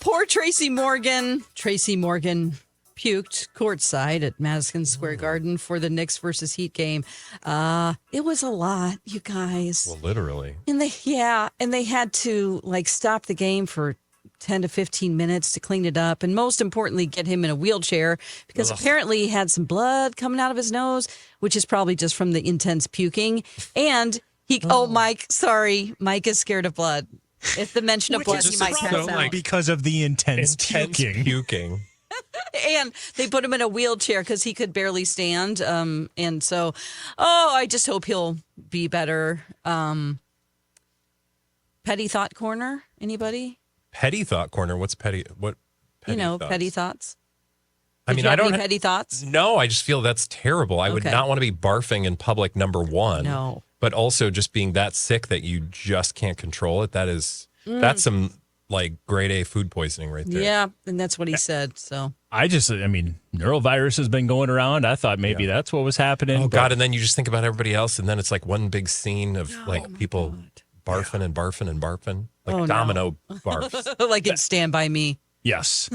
poor Tracy Morgan. Tracy Morgan puked courtside at Madison Square Garden for the Knicks versus Heat game. It was a lot, you guys. Well, literally. And they had to stop the game for 10 to 15 minutes to clean it up. And most importantly, get him in a wheelchair because apparently he had some blood coming out of his nose, which is probably just from the intense puking. And Mike is scared of blood. If the mention of blood, he might pass out. Because of the intense puking. And they put him in a wheelchair because he could barely stand. And so, I just hope he'll be better. Petty Thought Corner, anybody? Petty Thought Corner? What's petty? What? Petty thoughts? Petty thoughts. I don't have any petty thoughts. No, I just feel that's terrible. I would not want to be barfing in public, number one. No. But also just being that sick that you just can't control it. That's some grade A food poisoning right there. Yeah, and that's what he said. So neurovirus has been going around. I thought maybe that's what was happening. Oh, God. And then you just think about everybody else, and then it's like one big scene of people barfing and barfing and barfing. Like domino barfs. Like in Stand By Me. Yes.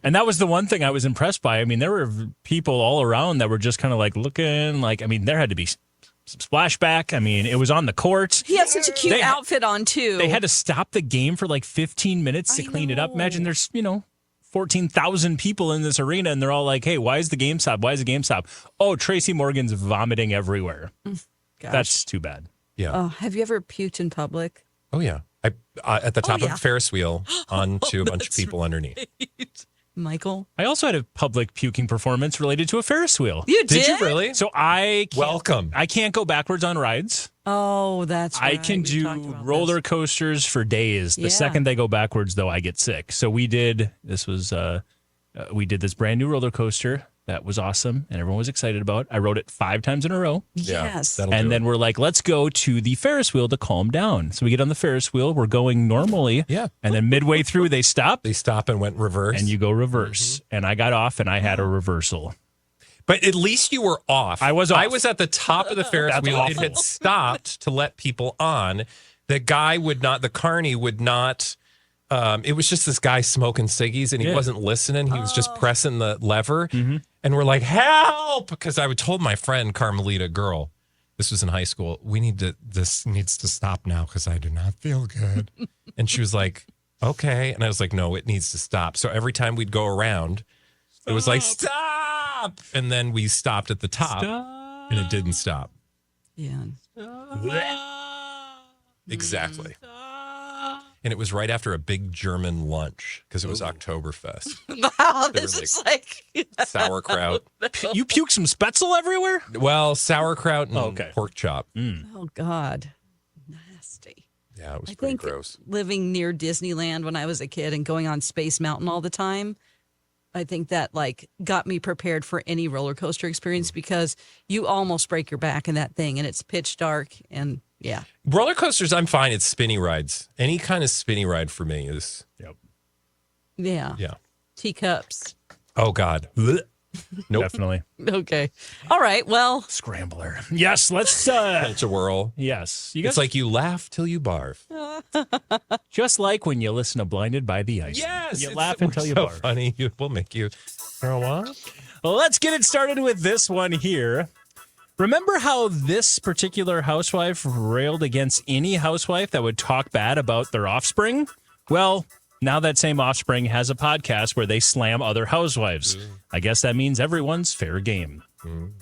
And that was the one thing I was impressed by. I mean, there were people all around that were just kind of looking there had to be some splashback. I mean, it was on the court. He had such a cute outfit on, too. They had to stop the game for 15 minutes to clean it up. Imagine there's, 14,000 people in this arena, and they're all like, hey, why is the game stop? Why is the game stop? Oh, Tracy Morgan's vomiting everywhere. Gosh. That's too bad. Yeah. Oh, have you ever puked in public? Oh, yeah. At the top of a Ferris wheel onto a bunch of people underneath. Michael? I also had a public puking performance related to a Ferris wheel. You did? Did you really? So I can't go backwards on rides. Oh, that's right. I can do roller coasters for days. The second they go backwards, though, I get sick. So we did this brand new roller coaster. That was awesome, and everyone was excited about. I rode it 5 times in a row. Yes. And then we're like, let's go to the Ferris wheel to calm down. So we get on the Ferris wheel. We're going normally. Yeah. And then midway through, they stop. They stop and went reverse. And you go reverse. Mm-hmm. And I got off, and I had a reversal. But at least you were off. I was off. I was at the top of the Ferris wheel. Awful. It had stopped to let people on. The carny would not. It was just this guy smoking ciggies, and he wasn't listening. He was just pressing the lever. Mm-hmm. And we're like, help! Because I told my friend Carmelita, girl, this was in high school, this needs to stop now because I do not feel good. And she was like, okay. And I was like, no, it needs to stop. So every time we'd go around, it was like, stop! And then we stopped at the top, and it didn't stop. Yeah. Exactly. And it was right after a big German lunch because it was Oktoberfest. Wow, this is sauerkraut. You puke some Spätzle everywhere? Well, sauerkraut and pork chop. Mm. Oh, God. Nasty. Yeah, it was pretty gross. Living near Disneyland when I was a kid and going on Space Mountain all the time, I think that got me prepared for any roller coaster experience because you almost break your back in that thing and it's pitch dark and yeah. Roller coasters, I'm fine. It's spinny rides. Any kind of spinny ride for me is. Yep. Yeah. Yeah. Teacups. Oh, God. Nope. Definitely. Okay. All right. Well. Scrambler. Yes. Let's. Pitch a whirl. Yes. It's like you laugh till you barf. Just like when you listen to Blinded by the Ice. Yes. You laugh until you barf. Funny. We'll make you throw up. Well, let's get it started with this one here. Remember how this particular housewife railed against any housewife that would talk bad about their offspring? Well, now that same offspring has a podcast where they slam other housewives. I guess that means everyone's fair game. You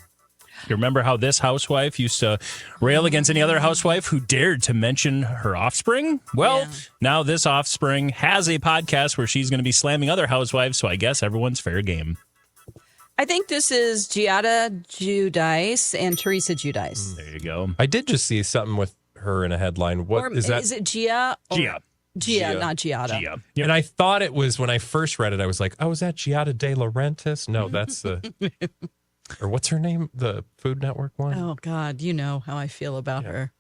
remember how this housewife used to rail against any other housewife who dared to mention her offspring? Well, now this offspring has a podcast where she's going to be slamming other housewives, so I guess everyone's fair game. I think this is Giada Giudice and Teresa Giudice. There you go. I did just see something with her in a headline. What is that? Is it Gia? Gia. Gia, not Giada. Gia. Yep. And I thought it was, when I first read it, I was like, oh, is that Giada De Laurentiis? No, that's the... or what's her name? The Food Network one? Oh, God. You know how I feel about her.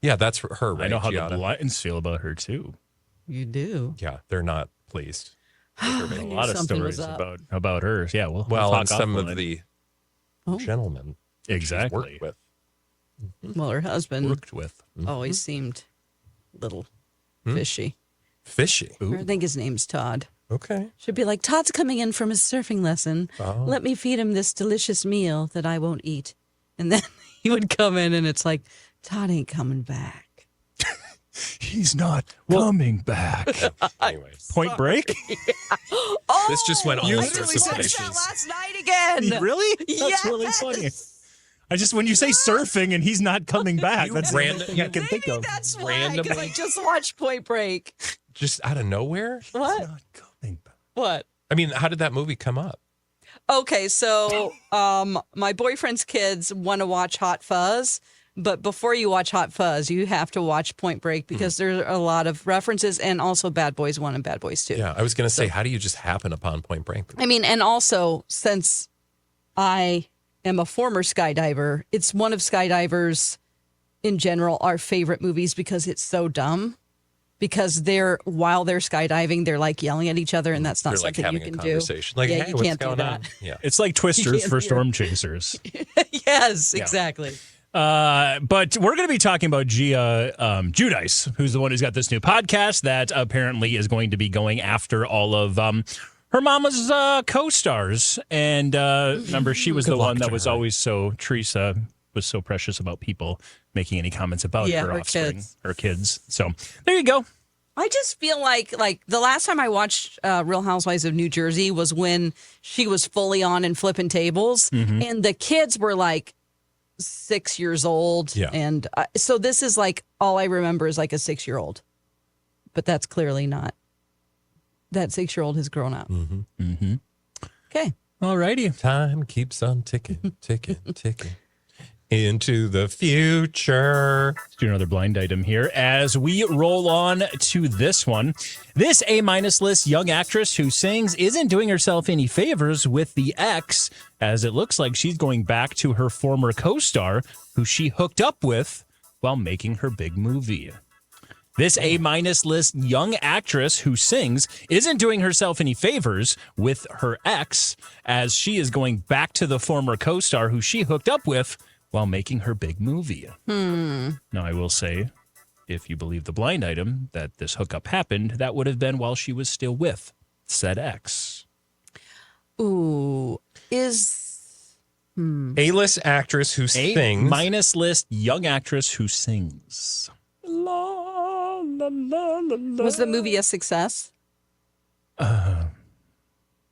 Yeah, that's her, right? I know how Giada. the Lions feel about her, too. You do? Yeah, they're not pleased. A lot of stories about her. Yeah, we'll and some of the gentlemen exactly worked with. Well, her husband worked with always seemed a little fishy. Fishy. I think his name's Todd. Okay. Should be like, Todd's coming in from his surfing lesson. Oh. Let me feed him this delicious meal that I won't eat. And then he would come in and it's like, Todd ain't coming back. He's not coming back. Anyways. Point Break? Oh, This just went all I sorts just of watched places. that last night again. Really? That's really funny. When you say surfing and he's not coming back, that's the only thing I can think Maybe of. that's why, because I Randomly. just watched Point Break. Just out of nowhere? He's What? not coming back. What? I mean, how did that movie come up? Okay, so my boyfriend's kids want to watch Hot Fuzz, but before you watch Hot Fuzz, you have to watch Point Break because there are a lot of references and also Bad Boys 1 and Bad Boys 2. Yeah, I was going to say, how do you just happen upon Point Break? I mean, and also since I am a former skydiver, it's one of skydivers in general our favorite movies because it's so dumb. Because while they're skydiving, they're like yelling at each other, and that's not They're like something having you a can conversation. do. Like, Yeah, hey, you what's can't do going that. on? Yeah. It's like Twisters can't for hear. storm chasers. Yes, exactly. But we're going to be talking about Gia Giudice, who's the one who's got this new podcast that apparently is going to be going after all of her mama's co-stars. And remember, she was Good the luck one that to was her. always Teresa was so precious about people making any comments about her offspring, her kids. So there you go. I just feel like the last time I watched Real Housewives of New Jersey was when she was fully on and flipping tables, and the kids were like 6 years old. Yeah. And so this is like all I remember is like a 6-year-old, but that's clearly not. That 6-year-old has grown up. Okay. All righty. Time keeps on ticking, ticking, ticking into the future. Let's do another blind item here as we roll on to this one. This A-minus list young actress who sings isn't doing herself any favors with the ex, as it looks like she's going back to her former co-star who she hooked up with while making her big movie. This A-minus list young actress who sings isn't doing herself any favors with her ex, as she is going back to the former co-star who she hooked up with while making her big movie. Now, I will say, if you believe the blind item, that this hookup happened, that would have been while she was still with said ex. Ooh, is A-list actress who sings. A-minus list young actress who sings. La, la, la, la, la. was the movie a success? Not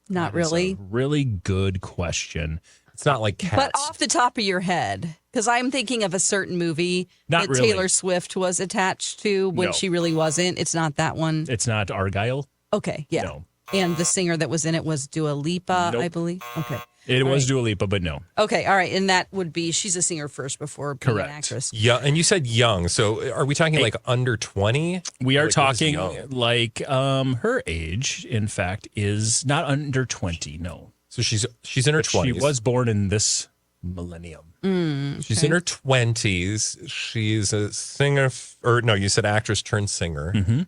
That is really. a really good question. It's not like Cats. But off the top of your head, because I'm thinking of a certain movie Not that really. Taylor Swift was attached to when No. she really wasn't. It's not that one. It's not Argyle. Okay, yeah. No. And the singer that was in it was Dua Lipa, Nope. I believe. Okay. It All was right. Dua Lipa, but no. Okay, all right. And that would be, she's a singer first before being Correct. an actress. Yeah, and you said young. So are we talking like under 20? We are Like, what is talking young? like her age, in fact, is not under 20, no. So she's in her 20s. She was born in this millennium. She's in her 20s. She's a singer, or no, you said actress turned singer.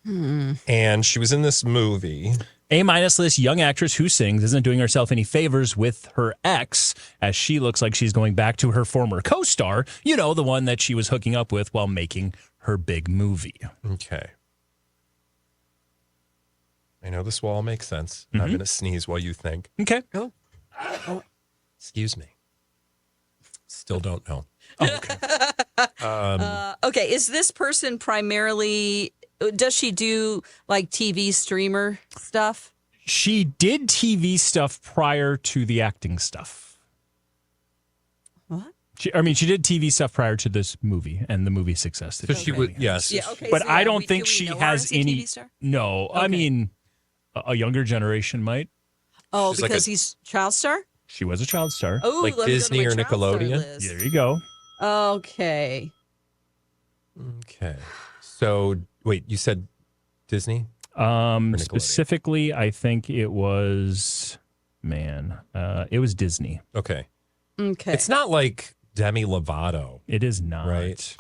And she was in this movie. A-minus list young actress who sings isn't doing herself any favors with her ex, as she looks like she's going back to her former co-star, you know, the one that she was hooking up with while making her big movie. Okay. I know this will all make sense. I'm going to sneeze while you think. Okay. Oh. Excuse me. Still don't know. Okay, is this person primarily, does she do like TV streamer stuff? She did TV stuff prior to the acting stuff. What? She did TV stuff prior to this movie and the movie success. that So she she had. would, yes. Yeah, okay. But so I yeah, don't do think we she know her has as a any. TV star? No, I Okay. mean, a younger generation might. Oh, She's like because a- he's child star? She was a child star. Oh, Like let me go to Disney my or child star Nickelodeon? list. There you go. Okay. Okay. So, wait, you said Disney? Nickelodeon? Specifically, I think it was it was Disney. Okay. Okay. It's not like Demi Lovato, It is not. right?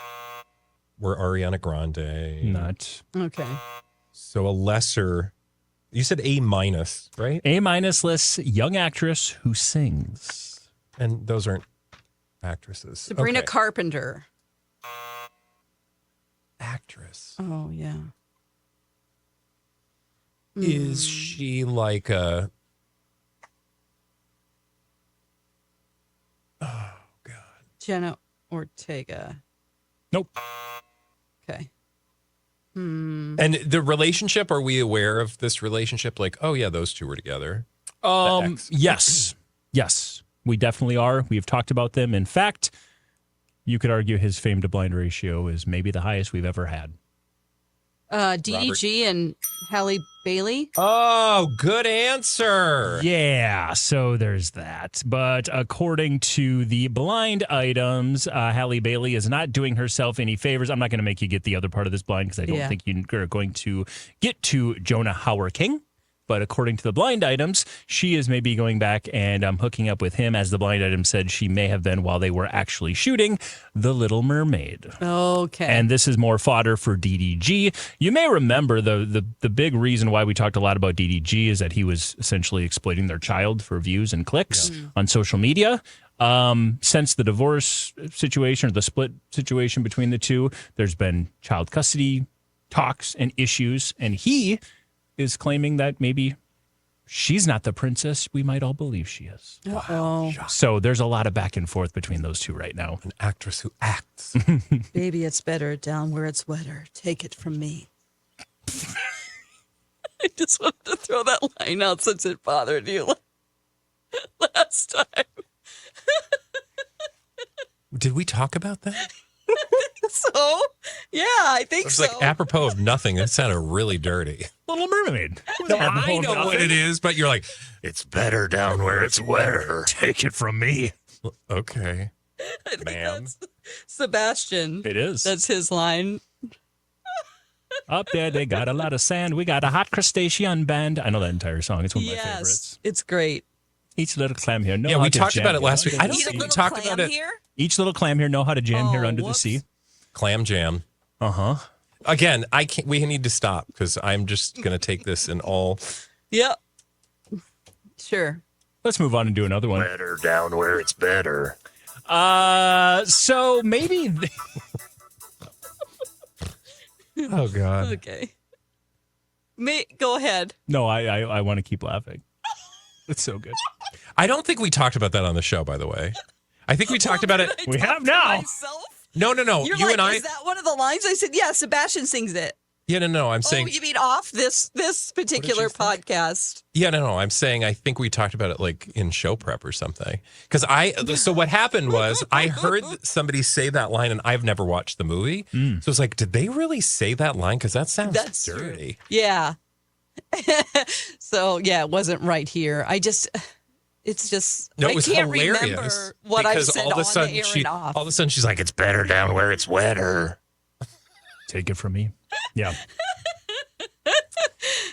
We're Ariana Grande. Not. Okay. So a lesser, you said A-minus, right? A-minus list young actress who sings. And those aren't actresses. Sabrina Okay. Carpenter. Actress. Oh, yeah. Is she like a... Oh, God. Jenna Ortega. Nope. Okay. And the relationship, are we aware of this relationship? Like, oh, yeah, those two were together. Yes. Yes, we definitely are. We've talked about them. In fact, you could argue his fame to blind ratio is maybe the highest we've ever had. DDG and Halle Bailey. Oh, good answer. Yeah, so there's that. But according to the blind items, Halle Bailey is not doing herself any favors. I'm not going to make you get the other part of this blind because I don't think you're going to get to Jonah Hauer-King. But according to the blind items, she is maybe going back and hooking up with him, as the blind item said she may have been while they were actually shooting The Little Mermaid. Okay. And this is more fodder for DDG. You may remember the big reason why we talked a lot about DDG is that he was essentially exploiting their child for views and clicks on social media. Since the divorce situation or the split situation between the two, there's been child custody talks and issues, and he is claiming that maybe she's not the princess we might all believe she is. Uh-oh. So there's a lot of back and forth between those two right now. An actress who acts. Baby, it's better down where it's wetter. Take it from me. I just wanted to throw that line out since it bothered you last time. Did we talk about that? So, yeah, I think It's so. like apropos of nothing. That sounded really dirty. Little Mermaid. No, I know what it is, but you're like, it's better down where it's wetter. Take it from me. Okay, I think ma'am. that's Sebastian. It is. That's his line. Up there, they got a lot of sand. We got a hot crustacean band. I know that entire song. It's one of my Yes, favorites. it's great. Each little clam here. Yeah, we talked about it last week. I don't Eat a think we little talked clam about it. here. Each little clam here know how to jam here Oh, under the whoops. sea. Clam jam. Uh-huh. Again, I can't. We need to stop because I'm just going to take this in all. Yep. Sure. Let's move on and do another one. Better down where it's better. So maybe... Oh God. Okay. Go ahead. No, I want to keep laughing. It's so good. I don't think we talked about that on the show. By the way, I think we talked about it. We have now. Myself? No. You're You like, and I. is that one of the lines? I said, yeah, Sebastian sings it. Yeah, no. I'm saying. Oh, you mean off this particular podcast? Yeah, no. I'm saying I think we talked about it like in show prep or something. Because so what happened was I heard somebody say that line and I've never watched the movie. So it's like, did they really say that line? Because that sounds That's dirty. true. Yeah. So, yeah, it wasn't right here. It's just, No, I it was can't hilarious. remember what I because said all of a on sudden the air and off. all of a sudden she's like, it's better down where it's wetter. Take it from me. Yeah.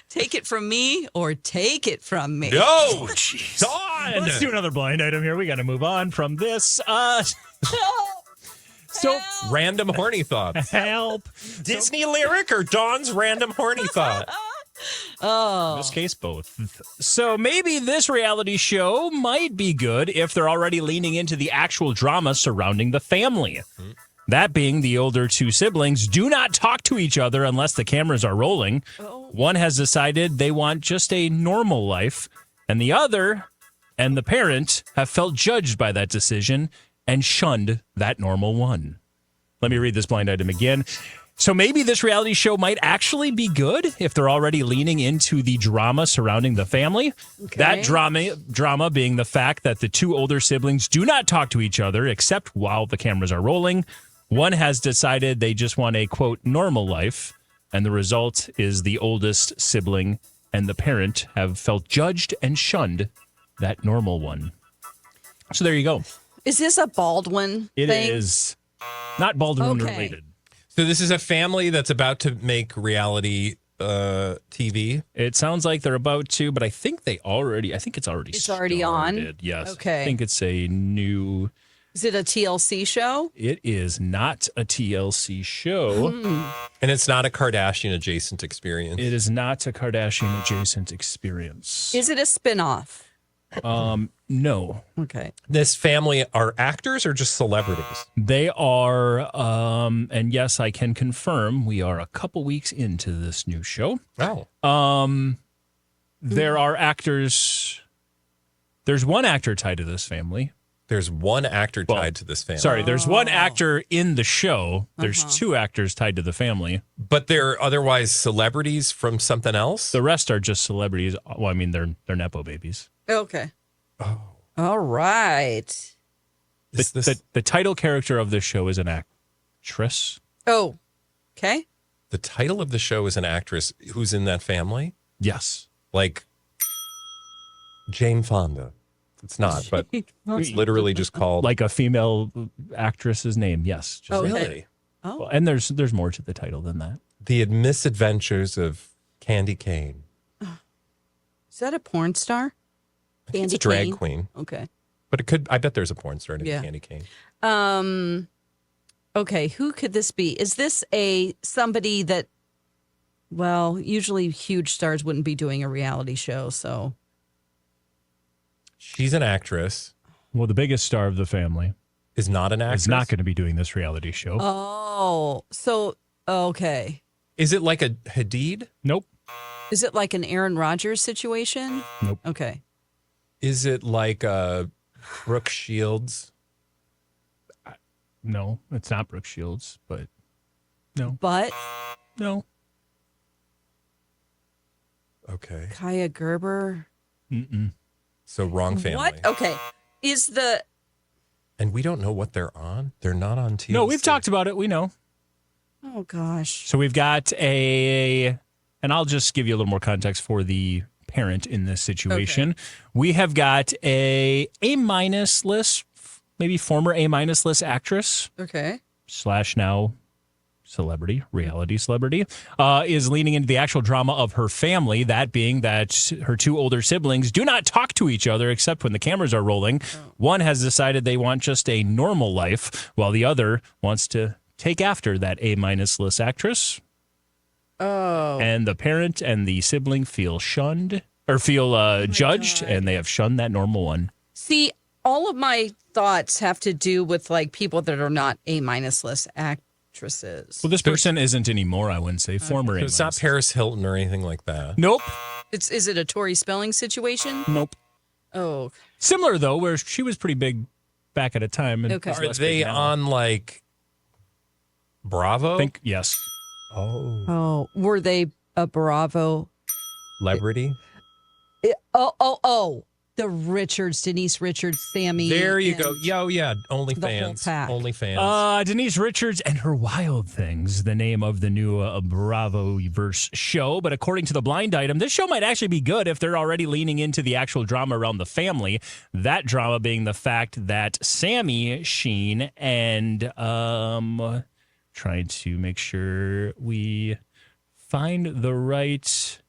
Take it from me or take it from me. No, jeez. Dawn. Let's do another blind item here. We got to move on from this. So Random horny thoughts. help. Disney lyric or Dawn's random horny thought? In this case, both. So maybe this reality show might be good if they're already leaning into the actual drama surrounding the family. That being the older two siblings do not talk to each other unless the cameras are rolling. One has decided they want just a normal life, and the other and the parent have felt judged by that decision and shunned that normal one. Let me read this blind item again. So maybe this reality show might actually be good if they're already leaning into the drama surrounding the family. Okay. That drama being the fact that the two older siblings do not talk to each other except while the cameras are rolling. One has decided they just want a, quote, normal life, and the result is the oldest sibling and the parent have felt judged and shunned that normal one. So there you go. Is this a Baldwin It thing? is not Baldwin Okay. related. So this is a family that's about to make reality TV. It sounds like they're about to, but I think it's already It's already on? started. Yes. Okay. I think it's a new. Is it a TLC show? It is not a TLC show. And it's not a Kardashian adjacent experience. It is not a Kardashian adjacent experience. Is it a spinoff? No. Okay. This family are actors or just celebrities? They are, and yes, I can confirm we are a couple weeks into this new show. Oh. there are actors. There's one actor tied to this family. There's one actor tied to this family. Sorry, there's one actor in the show. There's two actors tied to the family. But they're otherwise celebrities from something else? The rest are just celebrities. Well, I mean, they're Nepo babies. Okay. Oh. All right. The title character of this show is an actress. Oh, okay. The title of the show is an actress who's in that family? Yes. Like Jane Fonda. It's not, but it's literally just called. Like a female actress's name, yes. Oh, okay. Really? Oh. Well, and there's more to the title than that. The Misadventures of Candy Cane. Is that a porn star? I think it's a drag queen. Okay. But it could, I bet there's a porn star named Yeah. Candy Cane. Okay, who could this be? Is this somebody that, well, usually huge stars wouldn't be doing a reality show, so. She's an actress. Well, the biggest star of the family Is not an actress. is not going to be doing this reality show. Oh, so, okay. Is it like a Hadid? Nope. Is it like an Aaron Rodgers situation? Nope. Okay. Is it like Brooke Shields? No, it's not Brooke Shields, but no. But No. Okay. Kaya Gerber. Mm-mm. So wrong family. What? Okay. Is the And we don't know what they're on. They're not on TV. No, we've talked about it. We know. oh gosh. So we've got and I'll just give you a little more context for the parent in this situation. We have got A- list, maybe former A- list actress Okay. / now celebrity, reality celebrity, is leaning into the actual drama of her family, that being that her two older siblings do not talk to each other except when the cameras are rolling. One has decided they want just a normal life, while the other wants to take after that A- list actress. Oh. And the parent and the sibling feel shunned or feel judged, God. and they have shunned that normal one. See, all of my thoughts have to do with like people that are not A- list actresses. Well, this person isn't anymore, I wouldn't say. Former So A-. it's not Paris Hilton or anything like that. Nope. Is it a Tori Spelling situation? Nope. Oh. Similar, though, where she was pretty big back at a time. And Okay. is Are less they big now. on like Bravo? Think, yes. Oh. Were they a Bravo? Celebrity? Oh. The Richards, Denise Richards, Sammy. There you and go. Yo, yeah. the whole OnlyFans. pack. OnlyFans. Denise Richards and Her Wild Things, the name of the new Bravo-verse show. But according to the blind item, this show might actually be good if they're already leaning into the actual drama around the family. That drama being the fact that Sammy Sheen and trying to make sure we find the right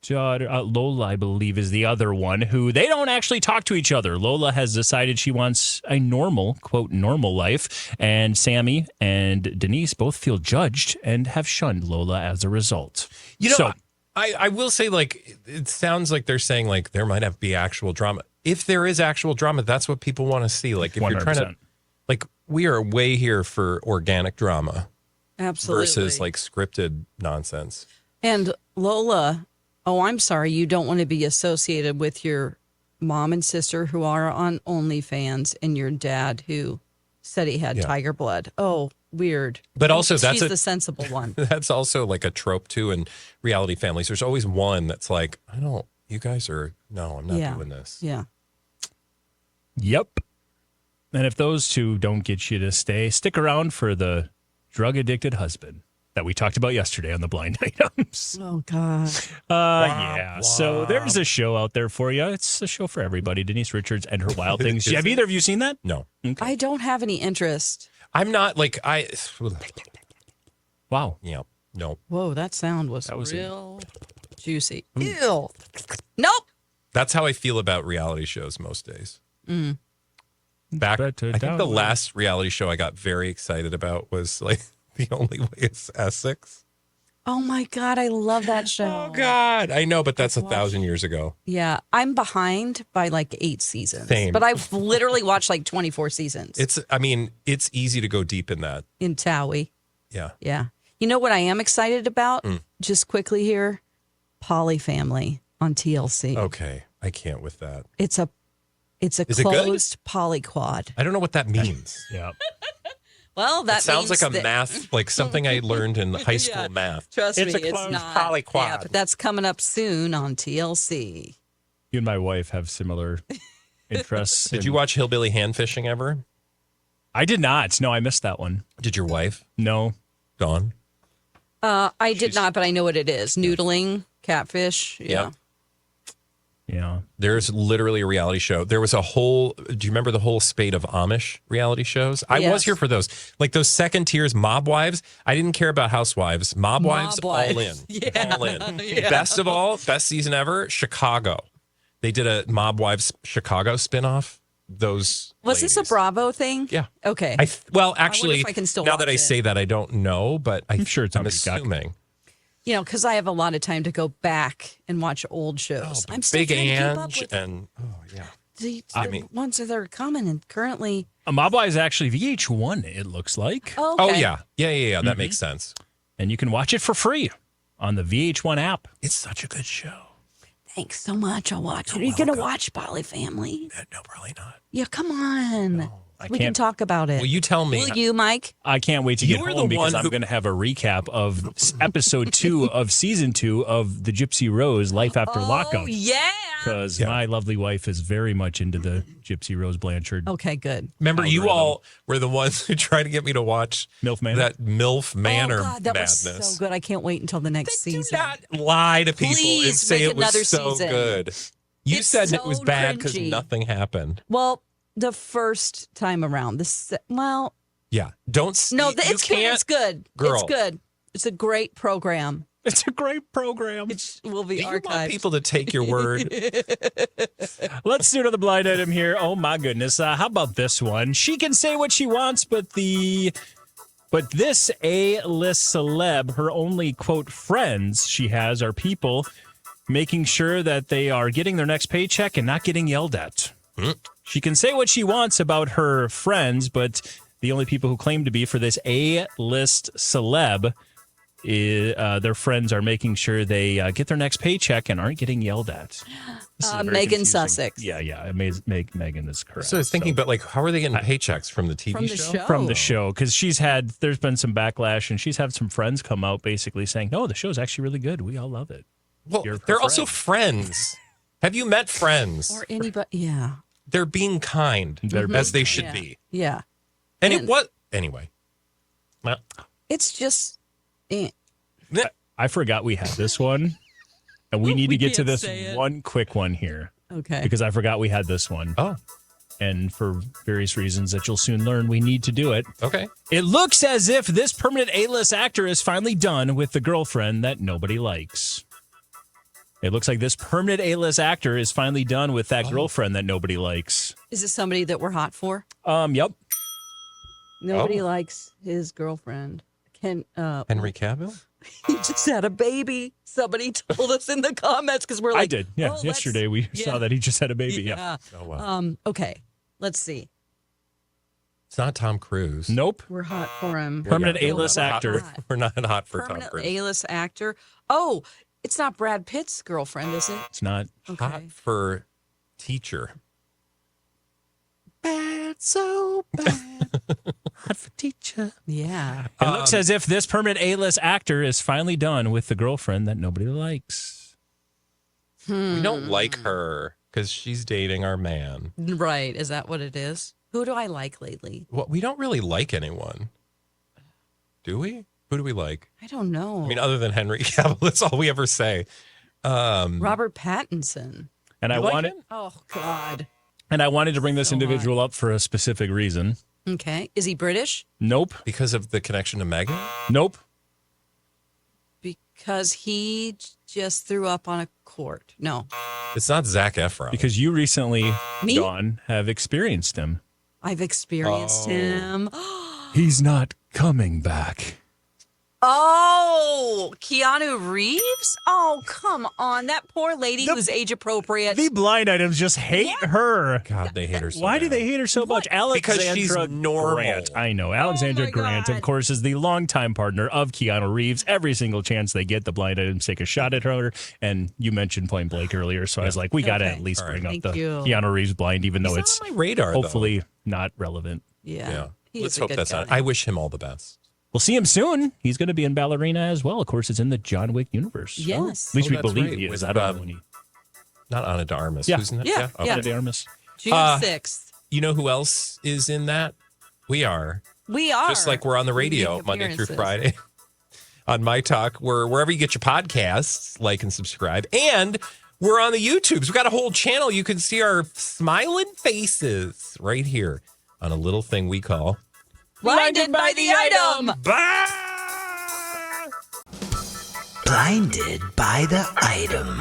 daughter, Lola, I believe, is the other one, who they don't actually talk to each other. Lola has decided she wants a normal, quote, normal life, and Sammy and Denise both feel judged and have shunned Lola as a result. You know, So- I will say, like, it sounds like they're saying, like, there might have be actual drama. If there is actual drama, that's what people want to see. Like, if you're trying to, 100%. like, we are way here for organic drama Absolutely. versus, like, scripted nonsense. And Lola, oh, I'm sorry, you don't want to be associated with your mom and sister who are on OnlyFans and your dad who said he had Yeah. tiger blood. Oh, weird. But also, that's she's the sensible one. That's also like a trope too in reality families. There's always one that's like, you guys are, no, I'm not Yeah. doing this. Yeah. Yep. And if those two don't get you to stay, stick around for the drug-addicted husband that we talked about yesterday on the blind items. Oh, God. Yeah. So there's a show out there for you. It's a show for everybody. Denise Richards and Her Wild Things. Is Have it? either of you seen that? No, I don't have any interest. I'm not like, Wow. no. Whoa, that sound was was real juicy. Ew. Nope. That's how I feel about reality shows most days. Mm. Back, I Better think the download. last reality show I got very excited about was like The Only Way is Essex. Oh, my God. I love that show. Oh God, I know, but that's 1,000 years ago. Yeah. I'm behind by like 8 seasons. Same. But I've literally watched like 24 seasons It's easy to go deep in that. in Towie. Yeah. Yeah. You know what I am excited about? Mm. Just quickly here? Poly Family. on TLC. Okay, I can't with that. It's a Is it good? closed polyquad. I don't know what that means. Yeah. Well, that It sounds means like a that- math, like something I learned in high school math. Trust It's me, a closed it's not. polyquad. Yeah, but that's coming up soon on TLC. You and my wife have similar interests. Did you watch Hillbilly Hand Fishing ever? I did not. No, I missed that one. Did your wife? No. Dawn? I did not, but I know what it is. Noodling, catfish. Yeah. Yep. Yeah. There's literally a reality show. There was a whole, do you remember the whole spate of Amish reality shows? I was Yes. here for those. Like those second tiers, Mob Wives. I didn't care about Housewives. Mob Wives, Mob Wives. all in. Yeah. All in. Yeah. Best of all, best season ever, Chicago. They did a Mob Wives Chicago spinoff. Those Was this a ladies. Bravo thing? Yeah. Okay. Well, actually, if I can still now that watch I it. say that, I don't know, but I'm sure it's I'm on Peacock. assuming. You know, because I have a lot of time to go back and watch old shows. I'm still Big trying to keep up Ange with and, yeah. the ones that are coming and currently. Mobile is actually VH1, it looks like. Oh, Oh, okay. yeah. That makes sense. And you can watch it for free on the VH1 app. It's such a good show. Thanks so much. I'll watch it. Are you going to watch Poly Family? No, probably not. Yeah, come on. I We can can't- talk about it. Well, you tell me. Will you, Mike? I can't wait to You get were home the because one I'm who- going to have a recap of episode 2 of season 2 of the Gypsy Rose Life After Oh, Lockout. yeah. Because my lovely wife is very much into the Gypsy Rose Blanchard Okay, good. Remember, you algorithm. all were the ones who tried to get me to watch MILF Manor. that MILF Manor oh, God, that madness. was so good. I can't wait until the next Do season. not lie to people and Please say make it was another so season. good. You It's said it so was bad because cringy. nothing happened. Well, the first time around, Yeah, don't. no, you it's good. can't. It's good. Girl. It's good. It's a great program. It's a great program. It will be Do you want archived. people to take your word? Let's do another blind item here. Oh my goodness. How about this one? She can say what she wants, but this A-list celeb, her only quote friends she has are people making sure that they are getting their next paycheck and not getting yelled at. She can say what she wants about her friends, but the only people who claim to be for this A-list celeb, their friends are making sure they get their next paycheck and aren't getting yelled at. This is a very Megan confusing- Sussex. Yeah. Megan is correct. So I was thinking, but like, how are they getting paychecks from the TV From the show? show. From the show, because there's been some backlash, and she's had some friends come out basically saying, no, the show's actually really good. We all love it. Well, You're they're her also friends. Have you met friends? Or anybody. Yeah. They're being kind, as they should Yeah. be. Yeah. And it And- was anyway. Well, It's just. I forgot we had this one, and we need We to get to can't this say it. one quick one here Okay. because I forgot we had this one. oh, And for various reasons that you'll soon learn, we need to do it. okay. It looks as if this permanent A-list actor is finally done with the girlfriend that nobody likes. It looks like this permanent A-list actor is finally done with that girlfriend that nobody likes. Is it somebody that we're hot for? Yep. Nobody Oh. likes his girlfriend. Henry Cavill? He just had a baby. Somebody told us in the comments because we're like, I did. Yeah. oh, let's- Yesterday we saw that he just had a baby. Yeah. Oh, wow. Okay. Let's see. It's not Tom Cruise. Nope. We're hot for him. Permanent Yeah, A-list we're not actor. hot- We're not hot for Tom Permanent Cruise. A-list actor. Oh, it's not Brad Pitt's girlfriend, is it? It's not. Okay. Hot for teacher. Bad, so bad. Hot for teacher. Yeah. It looks as if this permanent A-list actor is finally done with the girlfriend that nobody likes. We don't like her because she's dating our man. Right. Is that what it is? Who do I like lately? Well, we don't really like anyone. Do we? Who do we like? I don't know. I mean, other than Henry Cavill, that's all we ever say. Robert Pattinson. And I You like wanted him? Oh, God. to bring this So individual up for a specific reason. Okay. Is he British? Nope. Because of the connection to Megan? Nope. Because he just threw up on a court. No. It's not Zac Efron. Because you recently, Me? Dawn, have experienced him. I've experienced him. He's not coming back. Oh, Keanu Reeves? Oh, come on. That poor lady who's age appropriate. The blind items just hate her. God, they hate her so Why do bad. they hate her so much? Because Alexandra she's normal. Grant. I know. Alexandra my Grant, of God. course, is the longtime partner of Keanu Reeves. Every single chance they get, the blind items take a shot at her. And you mentioned Point Blank earlier, so I was like, we got to Okay. at least All right. bring up Thank the you. Keanu Reeves blind, even though He's it's not on my radar, hopefully not relevant. Yeah. Yeah. He Let's is a hope good that's not. guy. I wish him all the best. We'll see him soon. He's going to be in Ballerina as well. Of course, it's in the John Wick universe. Yes. At least we that's believe right. he is. With, I don't know when he. Not Ana de Armas. Yeah. Who's in that? Yeah. Okay. Yeah. Ana de Armas. June 6th. You know who else is in that? We are. We are. Just like we're on the radio Making Monday through appearances. Friday on MyTalk. We're wherever you get your podcasts, like and subscribe. And we're on the YouTubes. We've got a whole channel. You can see our smiling faces right here on a little thing we call Blinded by the item. Blinded by the item.